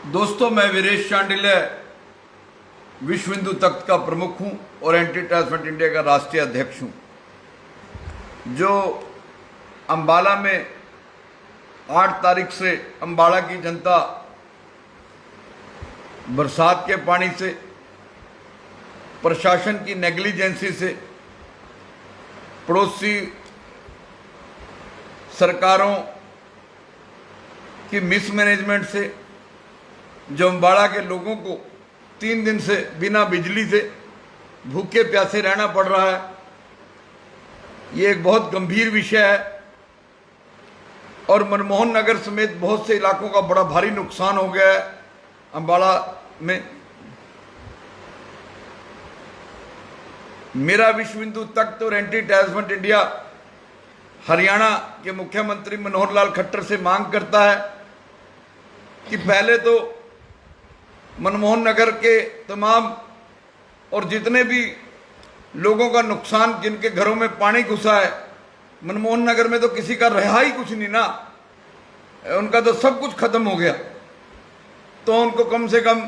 दोस्तों, मैं वीरेश चांडिल्य विश्व हिंदू तख्त का प्रमुख हूं और एंटी ट्रांसपेरेंट इंडिया का राष्ट्रीय अध्यक्ष हूं। जो अंबाला में 8 तारीख से अंबाला की जनता बरसात के पानी से, प्रशासन की नेग्लिजेंसी से, पड़ोसी सरकारों की मिसमैनेजमेंट से जो अंबाला के लोगों को 3 दिन से बिना बिजली से भूखे प्यासे रहना पड़ रहा है, ये एक बहुत गंभीर विषय है। और मनमोहन नगर समेत बहुत से इलाकों का बड़ा भारी नुकसान हो गया है अंबाला में। मेरा विश्व हिंदू तख्त और एंटी ट्रांसपेरेंट इंडिया हरियाणा के मुख्यमंत्री मनोहर लाल खट्टर से मांग करता है कि पहले तो मनमोहन नगर के तमाम और जितने भी लोगों का नुकसान, जिनके घरों में पानी घुसा है, मनमोहन नगर में तो किसी का रहा ही कुछ नहीं ना, उनका तो सब कुछ खत्म हो गया। तो उनको कम से कम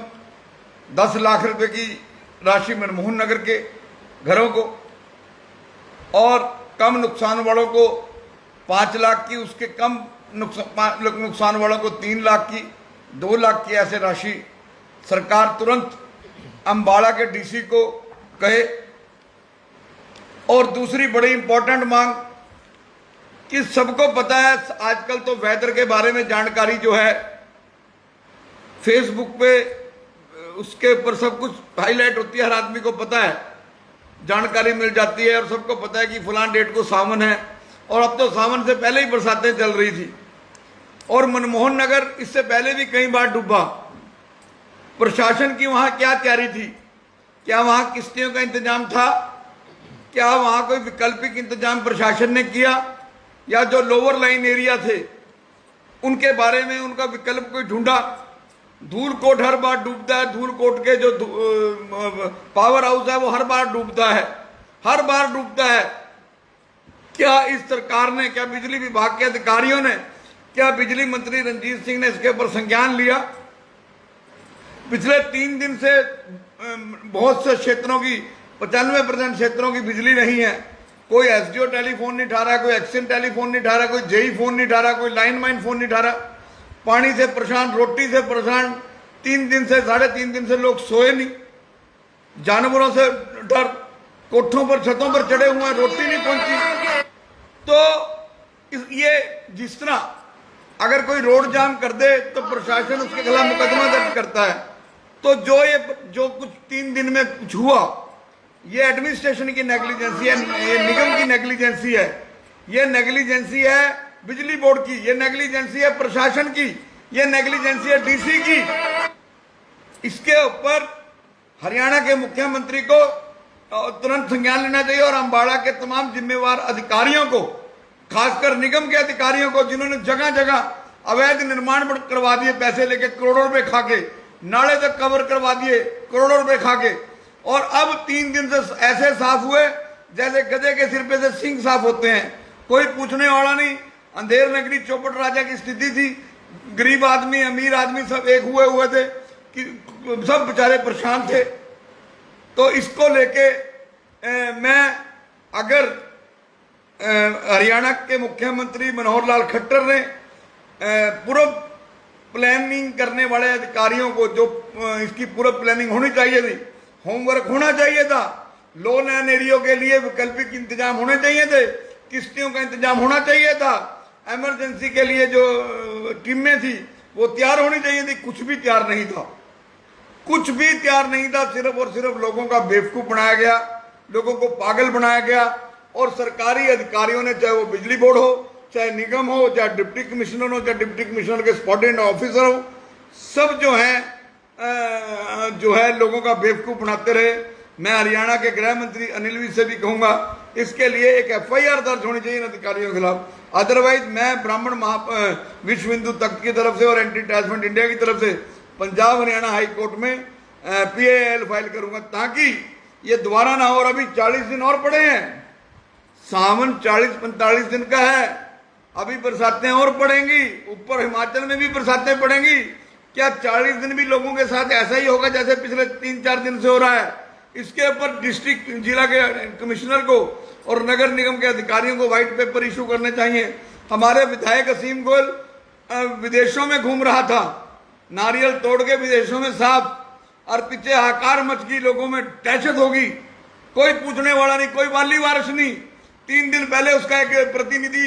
10 लाख रुपए की राशि मनमोहन नगर के घरों को, और कम नुकसान वालों को 5 लाख की, उसके कम नुकसान वालों को 3 लाख की, 2 लाख की ऐसे राशि सरकार तुरंत अंबाला के डीसी को कहे। और दूसरी बड़ी इंपॉर्टेंट मांग कि सबको पता है आजकल तो वेदर के बारे में जानकारी जो है फेसबुक पे, उसके ऊपर सब कुछ हाईलाइट होती है, हर आदमी को पता है, जानकारी मिल जाती है और सबको पता है कि फलान डेट को सावन है। और अब तो सावन से पहले ही बरसातें चल रही थी और मनमोहन नगर इससे पहले भी कई बार डूबा। प्रशासन की वहां क्या तैयारी थी? क्या वहां किश्तियों का इंतजाम था? क्या वहां कोई वैकल्पिक इंतजाम प्रशासन ने किया? या जो लोअर लाइन एरिया थे उनके बारे में उनका विकल्प कोई ढूंढा? धूलकोट हर बार डूबता है, धूलकोट के जो पावर हाउस है वो हर बार डूबता है, हर बार डूबता है। क्या इस सरकार ने, क्या बिजली विभाग के अधिकारियों ने, क्या बिजली मंत्री रणजीत सिंह ने इसके ऊपर संज्ञान लिया? पिछले 3 दिन से बहुत से क्षेत्रों की, 95% क्षेत्रों की बिजली नहीं है। कोई एसडीओ टेलीफोन नहीं उठा रहा, कोई एक्शन टेलीफोन नहीं उठा रहा, कोई जेई फोन नहीं उठा रहा, कोई लाइन माइन फोन नहीं उठा रहा। पानी से परेशान, रोटी से परेशान, 3 दिन से, 3.5 दिन से लोग सोए नहीं, जानवरों से डर, कोठों पर, छतों पर चढ़े हुए हैं, रोटी नहीं पहुंची। तो ये जिस तरह अगर कोई रोड जाम कर दे तो प्रशासन उसके खिलाफ मुकदमा दर्ज करता है, तो जो कुछ 3 दिन में कुछ हुआ, ये एडमिनिस्ट्रेशन की नेग्लिजेंसी है, ये निगम की नेग्लिजेंसी है, ये नेग्लिजेंसी है बिजली बोर्ड की, ये नेग्लिजेंसी है प्रशासन की, ये नेग्लिजेंसी है डीसी की। इसके ऊपर हरियाणा के मुख्यमंत्री को तुरंत संज्ञान लेना चाहिए और अंबाला के तमाम जिम्मेवार अधिकारियों को, खासकर निगम के अधिकारियों को, जिन्होंने जगह जगह अवैध निर्माण करवा दिए, पैसे लेके करोड़ों रुपए खा के, नाले तक कवर करवा दिए करोड़ों रुपए खा के, और अब 3 दिन से ऐसे साफ हुए जैसे गधे के सिर पे से सिंह साफ होते हैं, कोई पूछने वाला नहीं। अंधेर नगरी चौपट राजा की स्थिति थी, गरीब आदमी, अमीर आदमी सब एक हुए थे कि सब बेचारे परेशान थे। तो इसको लेके मैं, अगर हरियाणा के मुख्यमंत्री मनोहर लाल खट्टर ने पूर्व प्लानिंग करने वाले अधिकारियों को, जो इसकी पूर्व प्लानिंग होनी चाहिए थी, होमवर्क होना चाहिए था, लो लैंड एरियो के लिए वैकल्पिक इंतजाम होने चाहिए थे, किश्तियों का इंतजाम होना चाहिए था, इमरजेंसी के लिए जो टीमें थी वो तैयार होनी चाहिए थी। कुछ भी तैयार नहीं था, कुछ भी तैयार नहीं था। सिर्फ और सिर्फ लोगों का बेवकूफ बनाया गया, लोगों को पागल बनाया गया, और सरकारी अधिकारियों ने, चाहे वो बिजली बोर्ड हो, चाहे निगम हो, चाहे डिप्टी कमिश्नर हो, चाहे डिप्टी कमिश्नर के सबऑर्डिनेट ऑफिसर हो, सब जो है लोगों का बेवकूफ बनाते रहे। मैं हरियाणा के गृह मंत्री अनिल विज से भी कहूंगा, इसके लिए एक FIR दर्ज होनी चाहिए इन अधिकारियों के खिलाफ। अदरवाइज मैं ब्राह्मण विश्व हिंदू तख्त की तरफ से और एंटी ट्रांसपेरेंट इंडिया की तरफ से पंजाब हरियाणा हाई कोर्ट में PIL फाइल करूंगा, ताकि ये दोबारा ना हो। और अभी 40 दिन और पड़े हैं, सावन 40-45 दिन का है, अभी बरसातें और पड़ेंगी, ऊपर हिमाचल में भी बरसातें पड़ेंगी। क्या 40 दिन भी लोगों के साथ ऐसा ही होगा जैसे पिछले 3-4 दिन से हो रहा है? इसके ऊपर डिस्ट्रिक्ट जिला के कमिश्नर को और नगर निगम के अधिकारियों को व्हाइट पेपर इशू करने चाहिए। हमारे विधायक असीम गोयल विदेशों में घूम रहा था, नारियल तोड़ के विदेशों में साफ, और पीछे हाहाकार मच गई, लोगों में दहशत होगी, कोई पूछने वाला नहीं, कोई वाली वारिस नहीं। 3 दिन पहले उसका एक प्रतिनिधि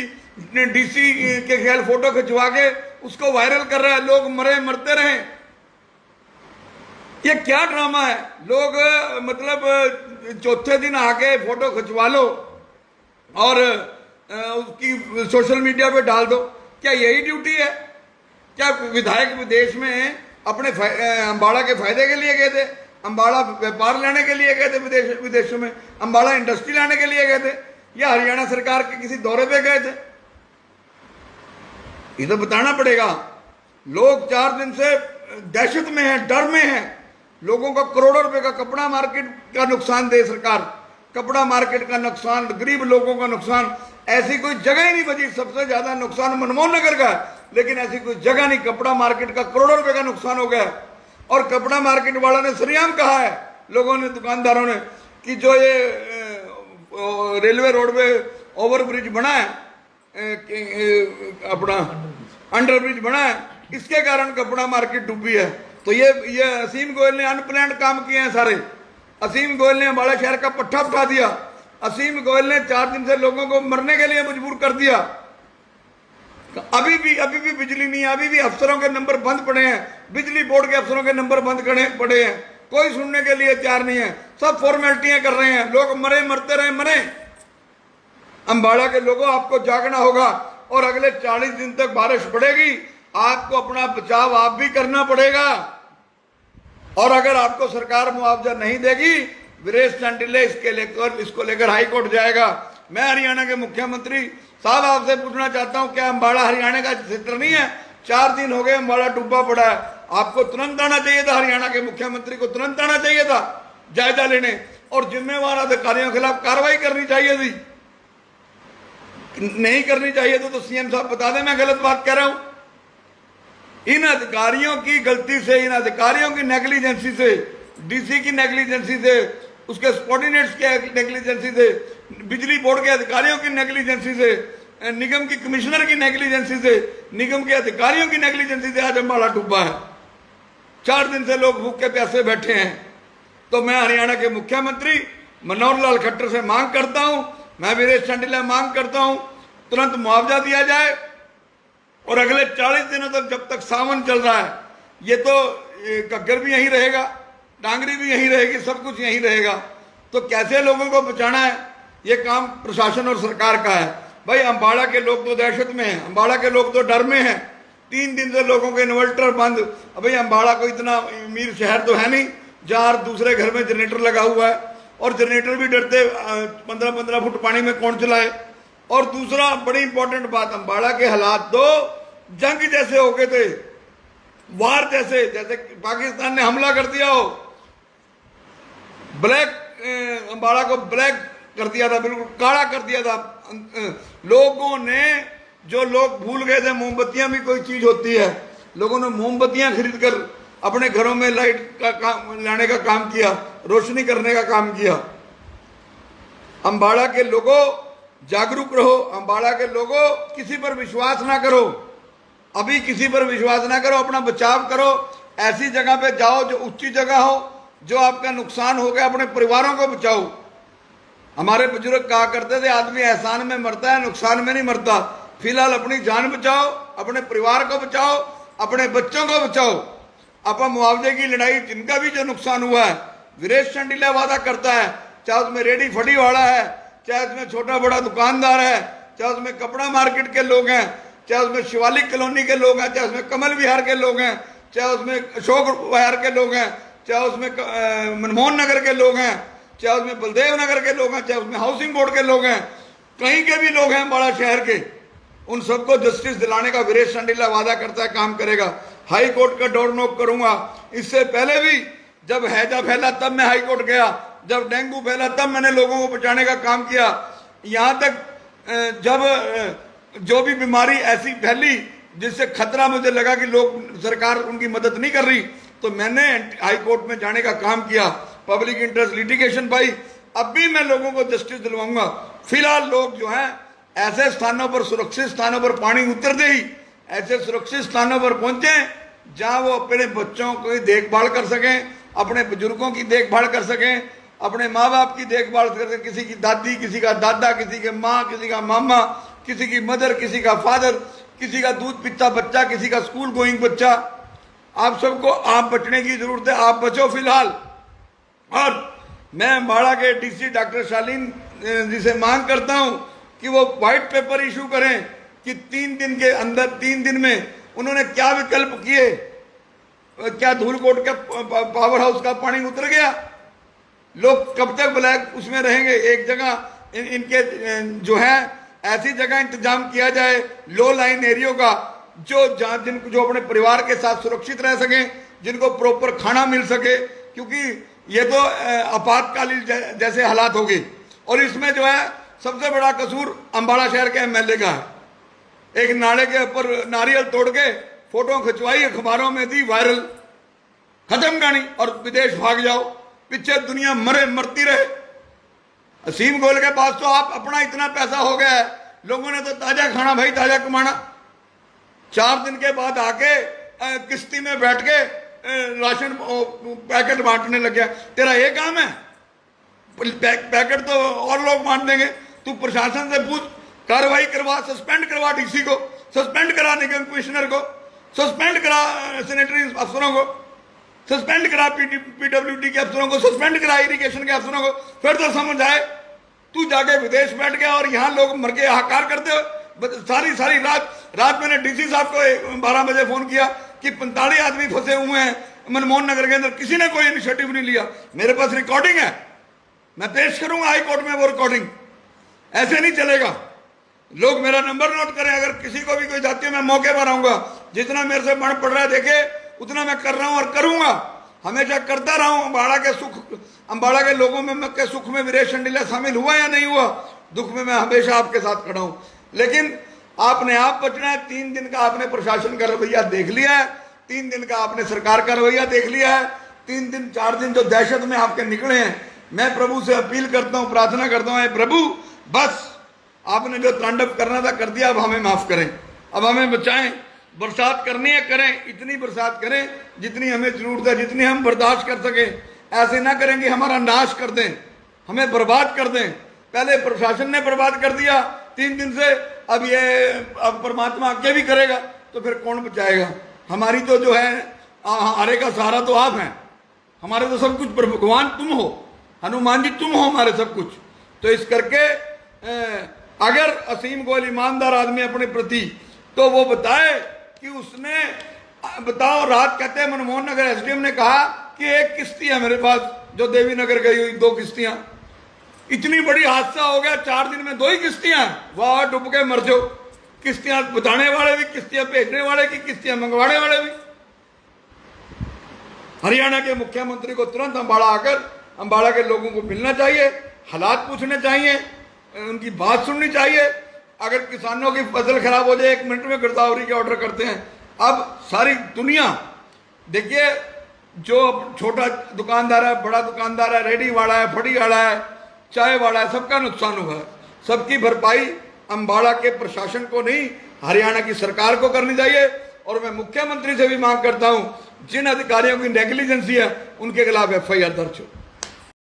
डीसी के ख्याल फोटो खिंचवा के उसको वायरल कर रहा है, लोग मरे मरते रहे। ये क्या ड्रामा है? लोग मतलब चौथे दिन आके फोटो खिंचवा लो और उसकी सोशल मीडिया पे डाल दो। क्या यही ड्यूटी है? क्या विधायक विदेश में अपने अम्बाड़ा के फायदे के लिए गए थे? अम्बाड़ा व्यापार लेने के लिए गए थे विदेशों में? अम्बाड़ा इंडस्ट्री लाने के लिए गए थे? या हरियाणा सरकार के किसी दौरे पे गए थे? ये तो बताना पड़ेगा। लोग 4 दिन से दहशत में हैं, डर में हैं। लोगों का करोड़ों रुपए का कपड़ा मार्केट का नुकसान दे सरकार, कपड़ा मार्केट का नुकसान, गरीब लोगों का नुकसान। ऐसी कोई जगह ही नहीं बची। सबसे ज्यादा नुकसान मनमोहन नगर का है, लेकिन ऐसी कोई जगह नहीं। कपड़ा मार्केट का करोड़ों रुपए का नुकसान हो गया। और कपड़ा मार्केट वालों ने सरेआम कहा है, लोगों ने, दुकानदारों ने, कि जो ये रेलवे रोडवे ओवरब्रिज बना है, अपना अंडरब्रिज बना है, इसके कारण कपड़ा मार्केट डूबी है। तो ये असीम गोयल ने अनप्लान्ड काम किए हैं सारे। असीम गोयल ने अम्बाड़ा शहर का पट्टा उठा दिया। असीम गोयल ने 4 दिन से लोगों को मरने के लिए मजबूर कर दिया। अभी भी बिजली नहीं है, अभी भी अफसरों के नंबर बंद पड़े हैं, बिजली बोर्ड के अफसरों के नंबर बंद पड़े हैं। कोई सुनने के लिए तैयार नहीं है, सब फॉर्मेलिटियां कर रहे हैं। लोग मरे मरते रहे, मरे। अम्बाड़ा के लोगों, आपको जागना होगा और अगले 40 दिन तक बारिश पड़ेगी। आपको अपना बचाव आप भी करना पड़ेगा। और अगर आपको सरकार मुआवजा नहीं देगी, वीरेश चंडिले इसको लेकर हाई कोर्ट जाएगा। मैं हरियाणा के मुख्यमंत्री साहब आपसे पूछना चाहता हूं, क्या अम्बाड़ा हरियाणा का क्षेत्र नहीं है? 4 दिन हो गए अम्बाड़ा डूबा पड़ा है। आपको तुरंत आना चाहिए था, हरियाणा के मुख्यमंत्री को तुरंत आना चाहिए था जायजा लेने, और जिम्मेवार अधिकारियों के खिलाफ कार्रवाई करनी चाहिए थी। नहीं करनी चाहिए तो सीएम साहब बता दें मैं गलत बात कह रहा हूं। इन अधिकारियों की गलती से, इन अधिकारियों की नेग्लिजेंसी से, डीसी की नेग्लिजेंसी से, उसके सबॉर्डिनेट्स के नेग्लिजेंसी से, बिजली बोर्ड के अधिकारियों की नेग्लिजेंसी से, निगम की कमिश्नर की नेग्लिजेंसी से, निगम के अधिकारियों की नेग्लिजेंसी से आज अम्बाड़ा डूबा है। 4 दिन से लोग भूखे प्यासे बैठे हैं। तो मैं हरियाणा के मुख्यमंत्री मनोहर लाल खट्टर से मांग करता हूं, मैं वीरेश चंडिला मांग करता हूं, तुरंत मुआवजा दिया जाए। और अगले 40 दिनों तक, जब तक सावन चल रहा है, ये तो घग्गर भी यहीं रहेगा, डांगरी भी यहीं रहेगी, सब कुछ यहीं रहेगा। तो कैसे लोगों को बचाना है, ये काम प्रशासन और सरकार का है। भाई अम्बाड़ा के लोग तो दहशत में हैं, अम्बाड़ा के लोग तो डर में हैं। 3 दिन से लोगों के इन्वर्टर बंद। भाई अम्बाड़ा को इतना अमीर शहर तो है नहीं जहाँ दूसरे घर में जनरेटर लगा हुआ है, और जनरेटर भी डरते 15-15 फुट पानी में कौन चलाए। और दूसरा बड़ी इंपॉर्टेंट बात, अम्बाड़ा के हालात तो जंग जैसे हो गए थे, वार जैसे, जैसे पाकिस्तान ने हमला कर दिया हो। ब्लैक अम्बाड़ा को ब्लैक कर दिया था, बिल्कुल काला कर दिया था। लोगों ने, जो लोग भूल गए थे मोमबत्तियां भी कोई चीज होती है, लोगों ने मोमबत्तियां खरीद कर अपने घरों में लाइट का काम लाने का काम किया, रोशनी करने का काम किया। अम्बाड़ा के लोगों जागरूक रहो। अम्बाड़ा के लोगों किसी पर विश्वास ना करो, अभी किसी पर विश्वास ना करो, अपना बचाव करो। ऐसी जगह पे जाओ जो ऊंची जगह हो, जो आपका नुकसान हो गया, अपने परिवारों को बचाओ। हमारे बुजुर्ग कहा करते थे, आदमी एहसान में मरता है, नुकसान में नहीं मरता। फिलहाल अपनी जान बचाओ, अपने परिवार को बचाओ, अपने बच्चों को बचाओ। अब मुआवजे की लड़ाई, जिनका भी जो नुकसान हुआ है, वीरेश चंडिला वादा करता है, चाहे उसमें रेडी फड़ी वाला है, चाहे उसमें छोटा बड़ा दुकानदार है, चाहे उसमें कपड़ा मार्केट के लोग हैं, चाहे उसमें शिवालिक कॉलोनी के लोग हैं, चाहे उसमें कमल विहार के लोग हैं, चाहे उसमें अशोक विहार के लोग हैं, चाहे उसमें मनमोहन नगर के लोग हैं, चाहे उसमें बलदेव नगर के लोग हैं, चाहे उसमें हाउसिंग बोर्ड के लोग हैं, कहीं के भी लोग हैं बड़ा शहर के, उन सबको जस्टिस दिलाने का वीरेश चंडिला वादा करता है, काम करेगा। हाई कोर्ट का डोर नॉक करूंगा। इससे पहले भी जब हैजा फैला तब मैं हाई कोर्ट गया, जब डेंगू फैला तब मैंने लोगों को बचाने का काम किया। यहां तक जब जो भी बीमारी ऐसी फैली जिससे खतरा मुझे लगा कि लोग सरकार उनकी मदद नहीं कर रही, तो मैंने हाई कोर्ट में जाने का काम किया, पब्लिक इंटरेस्ट लिटिगेशन पाई। अब भी मैं लोगों को जस्टिस दिलवाऊंगा। फिलहाल लोग जो हैं ऐसे स्थानों पर, सुरक्षित स्थानों पर, पानी उतरते ही ऐसे सुरक्षित स्थानों पर पहुंचे जहां वो अपने बच्चों की देखभाल कर सकें, अपने बुजुर्गों की देखभाल कर सकें, अपने माँ बाप की देखभाल कर सकें, किसी की दादी, किसी का दादा, किसी के माँ, किसी का मामा, किसी की मदर, किसी का फादर, किसी का दूध पीता बच्चा, किसी का स्कूल गोइंग बच्चा। आप सबको आप बचने की जरूरत है, आप बचो फिलहाल। और मैं अम्बाड़ा के डीसी डॉक्टर शालीन जी से मांग करता हूं कि वो व्हाइट पेपर इशू करें कि 3 दिन के अंदर, 3 दिन में उन्होंने क्या विकल्प किए। क्या धूलकोट के पावर हाउस का पानी उतर गया? लोग कब तक ब्लैक उसमें रहेंगे? एक जगह इनके जो है ऐसी जगह इंतजाम किया जाए लो लाइन एरियो का, जो अपने परिवार के साथ सुरक्षित रह सकें, जिनको प्रॉपर खाना मिल सके, क्योंकि ये तो आपातकालीन जैसे हालात हो गए। और इसमें जो है सबसे बड़ा कसूर अम्बाड़ा शहर के एमएलए का है। एक नाले के ऊपर नारियल तोड़ के फोटो खिंचवाई, अखबारों में दी, वायरल, खत्म कहानी, और विदेश भाग जाओ, पीछे दुनिया मरती रहे। असीम गोयल के पास तो आप अपना इतना पैसा हो गया है, लोगों ने तो ताजा खाना भाई, ताजा कमाना। 4 दिन के बाद आके किश्ती में बैठ के राशन पैकेट बांटने लग गया। तेरा ये काम है? पैकेट तो और लोग बांट देंगे। तू प्रशासन से पूछ, कार्रवाई करवा, सस्पेंड करवा डीसी को, सस्पेंड करा निगम कमिश्नर को, सस्पेंड करा सैनिटरी अफसरों को, सस्पेंड करा पीडब्ल्यूडी के अफसरों को, सस्पेंड करा इरिगेशन के अफसरों को, फिर तो समझ आए। तू जाके विदेश बैठ गया और यहाँ लोग मर के हाहाकार करते हो। सारी रात मैंने डीसी साहब को 12 बजे फोन किया कि 45 आदमी फंसे हुए हैं मनमोहन नगर के अंदर, किसी ने कोई इनिशिएटिव नहीं लिया। मेरे पास रिकॉर्डिंग है, मैं पेश करूंगा हाई कोर्ट में वो रिकॉर्डिंग। ऐसे नहीं चलेगा। लोग मेरा नंबर नोट करें, अगर किसी को भी कोई जाती है मैं मौके पर आऊंगा। जितना मेरे से मन पड़ रहा है देखे, उतना मैं कर रहा हूं और करूंगा, हमेशा करता रहा हूं। अम्बाड़ा के लोगों में के सुख में वीरेश चंडीला शामिल हुआ या नहीं हुआ, दुख में मैं हमेशा आपके साथ खड़ा हूं। लेकिन आपने आप बचना है। 3 दिन का आपने प्रशासन का रवैया देख लिया है, 3 दिन का आपने सरकार का रवैया देख लिया है। 3 दिन 4 दिन जो दहशत में आपके निकले हैं, मैं प्रभु से अपील करता हूं, प्रार्थना करता हूं, प्रभु बस आपने जो तांडव करना था कर दिया, अब हमें माफ करें, अब हमें बचाएं। बरसात करनी है करें, इतनी बरसात करें जितनी हमें जरूरत है, जितनी हम बर्दाश्त कर सकें। ऐसे ना करें कि हमारा नाश कर दें, हमें बर्बाद कर दें। पहले प्रशासन ने बर्बाद कर दिया 3 दिन से, अब परमात्मा आगे भी करेगा तो फिर कौन बचाएगा? हमारी तो जो है हमारे का सहारा तो आप हैं, हमारे तो सब कुछ भगवान तुम हो, हनुमान जी तुम हो हमारे सब कुछ। तो इस करके अगर असीम गोयल ईमानदार आदमी अपने प्रति, तो वो बताए कि उसने, बताओ, रात कहते हैं मनमोहन नगर एसडीएम ने कहा कि 1 किश्ती है मेरे पास जो देवी नगर गई हुई, 2 किश्तियां। इतनी बड़ी हादसा हो गया, 4 दिन में 2 ही किश्तियां, वाह डूब के मर जाओ। किश्तियां बताने वाले भी, किश्तियां भेजने वाले की, किश्तियां मंगवाने वाले भी। हरियाणा के मुख्यमंत्री को तुरंत अम्बाड़ा आकर अम्बाड़ा के लोगों को मिलना चाहिए, हालात पूछने चाहिए, उनकी बात सुननी चाहिए। अगर किसानों की फसल खराब हो जाए 1 मिनट में गिरदावरी के ऑर्डर करते हैं। अब सारी दुनिया देखिए, जो छोटा दुकानदार है, बड़ा दुकानदार है, रेडी वाला है, फड़ी वाला है, चाय वाला है, सबका नुकसान हुआ है। सबकी भरपाई अम्बाड़ा के प्रशासन को नहीं, हरियाणा की सरकार को करनी चाहिए। और मैं मुख्यमंत्री से भी मांग करता हूं, जिन अधिकारियों की नेग्लिजेंसी है उनके खिलाफ FIR दर्ज हो।